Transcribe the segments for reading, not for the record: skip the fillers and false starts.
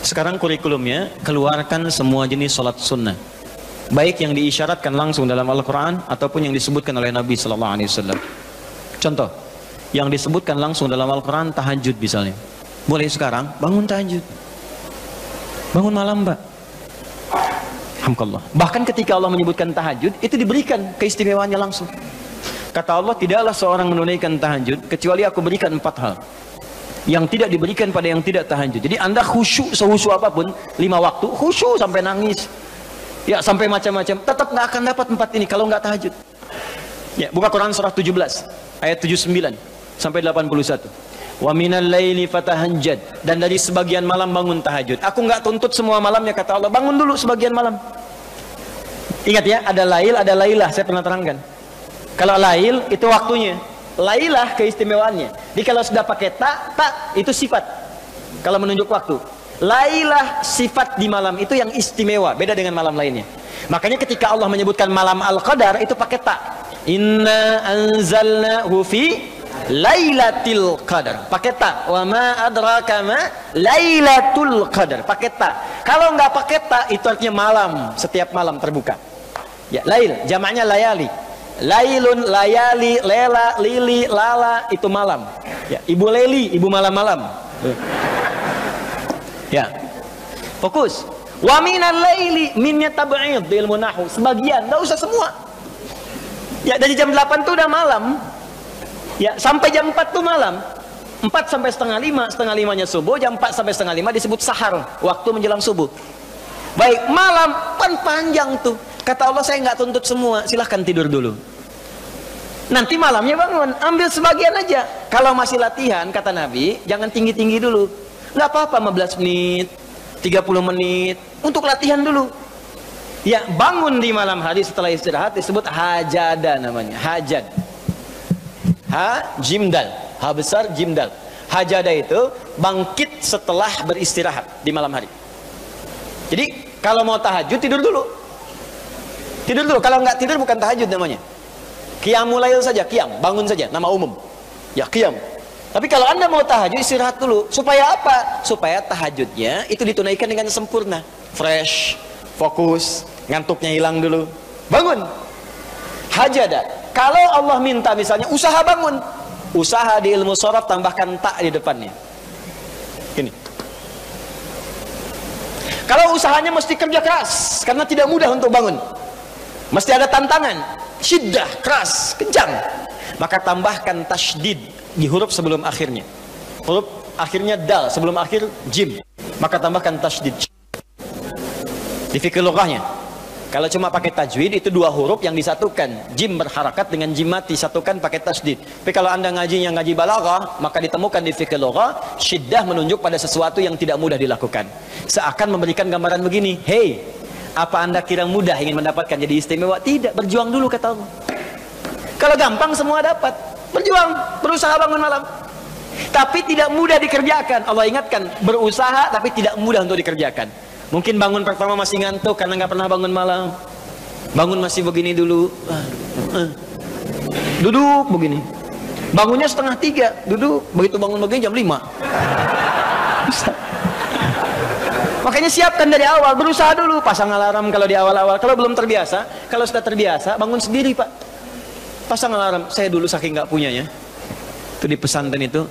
Sekarang kurikulumnya, keluarkan semua jenis sholat sunnah, baik yang diisyaratkan langsung dalam Al-Quran ataupun yang disebutkan oleh Nabi SAW. Contoh, yang disebutkan langsung dalam Al-Quran, tahajud misalnya. Mulai sekarang bangun tahajud, bangun malam, Mbak. Alhamdulillah. Bahkan ketika Allah menyebutkan tahajud, itu diberikan keistimewaannya langsung. Kata Allah, tidaklah seorang menunaikan tahajud kecuali aku berikan 4 hal yang tidak diberikan pada yang tidak tahajud. Jadi Anda khusyuk sehusyuk apapun, 5 waktu khusyuk sampai nangis, ya sampai macam-macam, tetap nggak akan dapat 4 ini kalau nggak tahajud. Ya, buka Quran surah 17 ayat 79 sampai 81. Wa minal laili fatahajjad, dan dari sebagian malam bangun tahajud. Aku nggak tuntut semua malamnya, kata Allah, bangun dulu sebagian malam. Ingat ya, ada lail, ada lailah, saya pernah terangkan. Kalau lail itu waktunya, lailah keistimewaannya. Jadi kalau sudah pakai tak itu sifat. Kalau menunjuk waktu, lailah sifat di malam itu yang istimewa, beda dengan malam lainnya. Makanya ketika Allah menyebutkan malam Al-Qadar itu pakai tak. Inna anzalnahu fi Lailatul Qadar, pakai ta. Wa ma adraka ma Lailatul Qadar, pakai ta. Kalau nggak pakai ta, itu artinya malam, setiap malam terbuka. Ya, lail, jamaknya layali. Lailun, layali, lela, lili, lala, itu malam. Ya, ibu leli, ibu malam-malam. Ya, fokus. Wa minal laili, minnya tab'id di ilmu nahwu, sebagian, nggak usah semua. Ya, dari jam 8 tuh udah malam. Ya, sampai jam 4 tuh malam. 4 sampai setengah 5, setengah 5-nya subuh, jam 4 sampai setengah 5 disebut sahar, waktu menjelang subuh. Baik, malam panjang tuh. Kata Allah, saya nggak tuntut semua, silahkan tidur dulu. Nanti malamnya bangun, ambil sebagian aja. Kalau masih latihan, kata Nabi, jangan tinggi-tinggi dulu. Nggak apa-apa 15 menit, 30 menit, untuk latihan dulu. Ya, bangun di malam hari setelah istirahat disebut hajada namanya, hajad. Ha, jimdal, ha besar, jimdal. Hajada itu bangkit setelah beristirahat di malam hari. Jadi kalau mau tahajud tidur dulu. Tidur dulu, kalau nggak tidur bukan tahajud namanya. Qiyamul lail saja, qiyam, bangun saja, nama umum. Ya, qiyam. Tapi kalau Anda mau tahajud, istirahat dulu. Supaya apa? Supaya tahajudnya itu ditunaikan dengan sempurna. Fresh, fokus, ngantuknya hilang dulu. Bangun. Hajada. Kalau Allah minta misalnya usaha bangun, usaha di ilmu sharaf tambahkan tak di depannya. Ini. Kalau usahanya mesti kerja keras karena tidak mudah untuk bangun, mesti ada tantangan, syiddah, keras, kencang, maka tambahkan tasydid di huruf sebelum akhirnya. Huruf akhirnya dal, sebelum akhir jim, maka tambahkan tasydid. Di fikih lughahnya, kalau cuma pakai tajwid itu 2 huruf yang disatukan, jim berharakat dengan jim mati, satukan pakai tasydid. Tapi kalau Anda ngaji balaghah, maka ditemukan di fikih lughah, syiddah menunjuk pada sesuatu yang tidak mudah dilakukan. Seakan memberikan gambaran begini, hey, apa Anda kira mudah ingin mendapatkan jadi istimewa? Tidak, berjuang dulu, kata Allah. Kalau gampang semua dapat, berjuang, berusaha bangun malam. Tapi tidak mudah dikerjakan. Allah ingatkan, berusaha tapi tidak mudah untuk dikerjakan. Mungkin bangun pertama masih ngantuk karena nggak pernah bangun malam. Bangun masih begini dulu, duduk begini. Bangunnya 2:30, duduk. Begitu bangun begini jam 5. Makanya siapkan dari awal, berusaha dulu, pasang alarm kalau di awal-awal. Kalau belum terbiasa, kalau sudah terbiasa, bangun sendiri, Pak. Pasang alarm. Saya dulu saking nggak punyanya, itu di pesantren itu,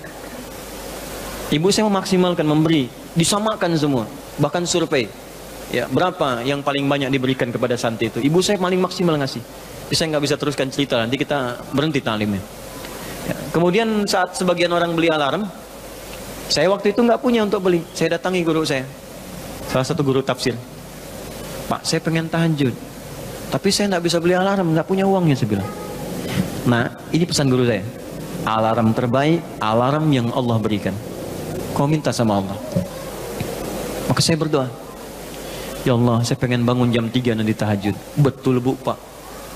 ibu saya memaksimalkan memberi, disamakan semua. Bahkan survei, ya berapa yang paling banyak diberikan kepada santri itu, ibu saya paling maksimal ngasih. Jadi saya nggak bisa teruskan cerita, nanti kita berhenti talimnya. Ya, kemudian saat sebagian orang beli alarm, saya waktu itu nggak punya untuk beli. Saya datangi guru saya, salah satu guru tafsir. Pak, saya pengen tahajud, tapi saya nggak bisa beli alarm, nggak punya uangnya, saya bilang. Nah, ini pesan guru saya, alarm terbaik, alarm yang Allah berikan. Kau minta sama Allah. Maka saya berdoa, ya Allah, saya pengen bangun jam 3 nanti tahajud. Betul, Bu, Pak.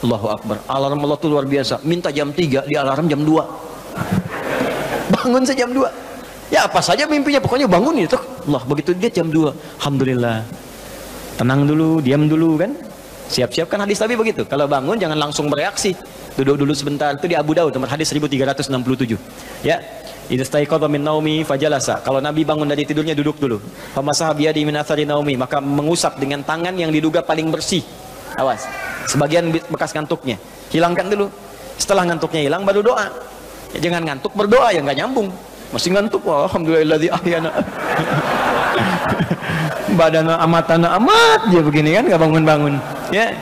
Allahu Akbar. Alarm Allah itu luar biasa. Minta jam 3, di alarm jam 2. Bangun saya jam 2. Ya apa saja mimpinya, pokoknya bangun itu. Allah, begitu dia jam 2. Alhamdulillah. Tenang dulu, diam dulu kan. Siap-siap kan hadis Nabi begitu. Kalau bangun jangan langsung bereaksi. Duduk dulu sebentar. Itu di Abu Daud nomor hadis 1367. Ya. Idza staiqadha min naumi fajalasa. Kalau Nabi bangun dari tidurnya duduk dulu. Famasaha biyadi min athari naumi, maka mengusap dengan tangan yang diduga paling bersih. Awas. Sebagian bekas ngantuknya. Hilangkan dulu. Setelah ngantuknya hilang baru doa. Ya, jangan ngantuk berdoa, ya nggak nyambung. Masih ngantuk, wah, alhamdulillahilladzi ahyana. Badana amatana amat dia begini kan, nggak bangun-bangun. Ya.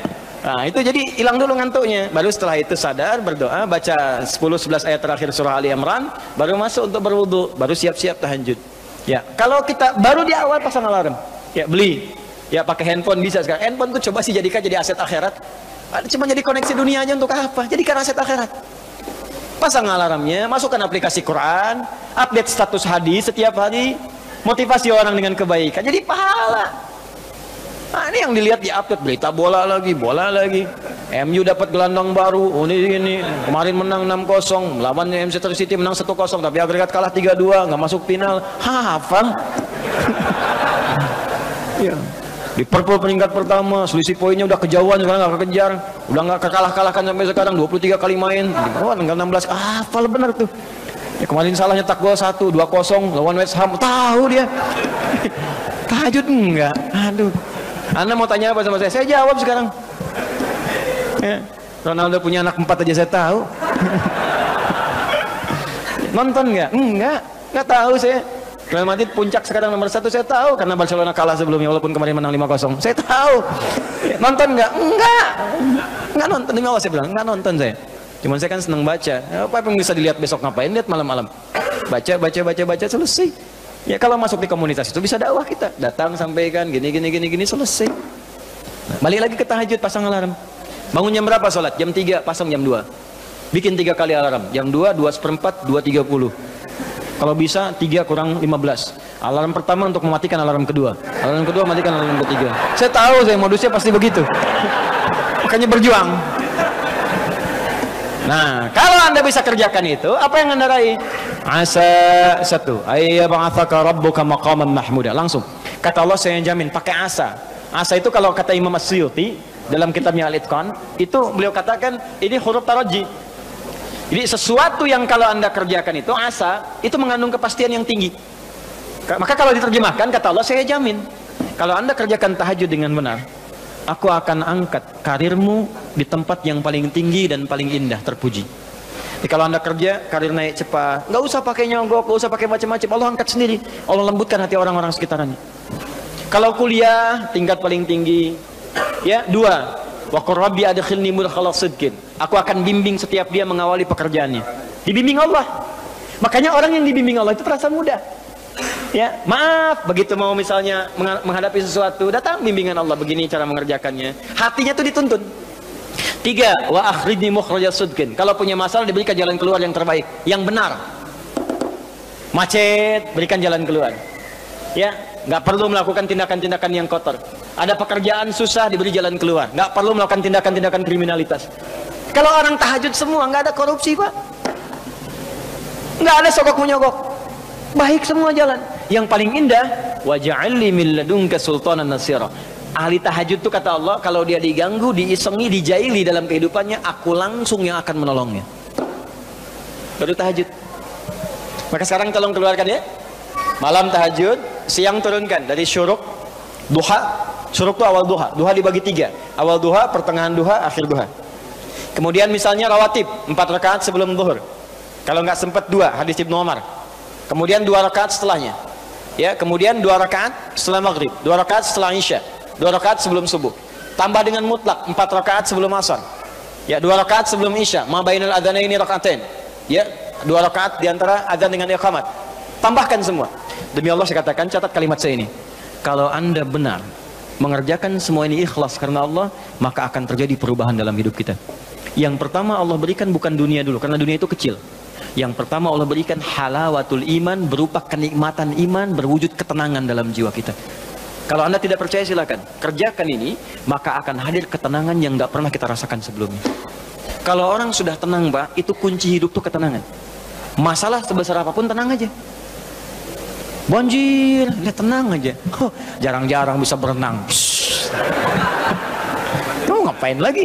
Nah, itu jadi hilang dulu ngantuknya. Baru setelah itu sadar, berdoa, baca 10-11 ayat terakhir surah Ali Imran, baru masuk untuk berwudu, baru siap-siap tahajud. Ya, kalau kita baru di awal pasang alarm, ya beli, ya pakai handphone bisa sekarang. Handphone tuh coba sih jadikan jadi aset akhirat. Cuma jadi koneksi dunia aja untuk apa? Jadikan aset akhirat. Pasang alarmnya, masukkan aplikasi Quran, update status hadis setiap hari, motivasi orang dengan kebaikan, jadi pahala. Nah, ini yang dilihat di update berita bola lagi. MU dapat gelandang baru. Oh, ini kemarin menang 6-0, lawan Manchester City menang 1-0, tapi agregat kalah 3-2, nggak masuk final. Hafal. Ya. Liverpool peringkat pertama, selisih poinnya udah kejauhan, sekarang nggak kekejar, udah nggak kalah-kalahkan sampai sekarang, 23 kali main, tinggal 16. Hafal benar tuh. Ya, kemarin salah nyetak gol 1, 2-0 lawan West Ham. Tahu dia. Tahajud enggak? Aduh. Anda mau tanya apa sama saya? Saya jawab sekarang. Ya. Ronaldo punya anak 4 aja saya tahu. Nonton nggak? Nggak tahu saya. Real Madrid puncak sekarang nomor 1 saya tahu karena Barcelona kalah sebelumnya walaupun kemarin menang 5-0. Saya tahu. Ya, nonton nggak? Nggak nonton. Demi Allah saya bilang nggak nonton saya. Cuman saya kan senang baca. Apa yang bisa dilihat besok ngapain? Lihat malam-malam. Baca selesai. Ya kalau masuk di komunitas itu bisa dakwah kita, datang sampaikan gini selesai. Nah, balik lagi ke tahajud, pasang alarm. Bangun jam berapa sholat? Jam 3, pasang jam 2. Bikin 3 kali alarm. Jam 2, 2:04, 2:30. Kalau bisa 3 kurang 15. Alarm pertama untuk mematikan alarm kedua. Alarm kedua matikan alarm ketiga. Saya tahu saya modusnya pasti begitu. Makanya berjuang. Nah, kalau Anda bisa kerjakan itu, apa yang Anda raih? Asa 1, ayyab'atsaka rabbuka maqaman mahmuda. Langsung. Kata Allah saya jamin pakai asa. Asa itu kalau kata Imam As-Suyuti dalam kitabnya Al-Itqan, itu beliau katakan ini huruf taraji. Jadi sesuatu yang kalau Anda kerjakan itu asa, itu mengandung kepastian yang tinggi. Maka kalau diterjemahkan kata Allah saya jamin, kalau Anda kerjakan tahajud dengan benar, aku akan angkat karirmu di tempat yang paling tinggi dan paling indah, terpuji. Jadi kalau Anda kerja, karir naik cepat, nggak usah pakai nyogok, nggak usah pakai macam-macam, Allah angkat sendiri. Allah lembutkan hati orang-orang sekitarnya. Kalau kuliah, tingkat paling tinggi. Ya, 2, wa qur rabbi adkhilni mudkhala sidqin. Aku akan bimbing setiap dia mengawali pekerjaannya. Dibimbing Allah. Makanya orang yang dibimbing Allah itu terasa mudah. Ya, maaf, begitu mau misalnya menghadapi sesuatu, datang bimbingan Allah, begini cara mengerjakannya. Hatinya tuh dituntun. 3, wa akhrijni mukhrajas sidqin. Kalau punya masalah diberikan jalan keluar yang terbaik, yang benar. Macet, berikan jalan keluar. Ya, nggak perlu melakukan tindakan-tindakan yang kotor. Ada pekerjaan susah, diberi jalan keluar. Nggak perlu melakukan tindakan-tindakan kriminalitas. Kalau orang tahajud semua, nggak ada korupsi, Pak. Nggak ada sogok menyogok. Baik semua jalan. Yang paling indah, waj'alni min ladunka sultanan nasira. Ahli tahajud itu kata Allah, kalau dia diganggu, diisengi, dijaili dalam kehidupannya, aku langsung yang akan menolongnya. Baru tahajud. Maka sekarang tolong keluarkan ya. Malam tahajud, siang turunkan dari syuruk, duha. Syuruk itu awal duha. Duha dibagi 3. Awal duha, pertengahan duha, akhir duha. Kemudian misalnya rawatib, 4 rakaat sebelum zuhur. Kalau nggak sempat 2, hadis Ibnu Umar. Kemudian 2 rakaat setelahnya. Ya, kemudian 2 rakaat setelah maghrib, 2 rakaat setelah isya, 2 rakaat sebelum subuh. Tambah dengan mutlak 4 rakaat sebelum asar. Ya, 2 rakaat sebelum isya, ma bainal adzanaini rakaatain. Ya, 2 rakaat di antara adzan dengan iqamat. Tambahkan semua. Demi Allah saya katakan, catat kalimat saya ini. Kalau Anda benar mengerjakan semua ini ikhlas karena Allah, maka akan terjadi perubahan dalam hidup kita. Yang pertama Allah berikan bukan dunia dulu, karena dunia itu kecil. Yang pertama Allah berikan halawatul iman, berupa kenikmatan iman, berwujud ketenangan dalam jiwa kita. Kalau Anda tidak percaya silakan kerjakan ini, maka akan hadir ketenangan yang nggak pernah kita rasakan sebelumnya. Kalau orang sudah tenang, Pak, itu kunci hidup tuh ketenangan. Masalah sebesar apapun tenang aja. Banjir, ya tenang aja. Jarang-jarang bisa berenang. Tuh ngapain lagi?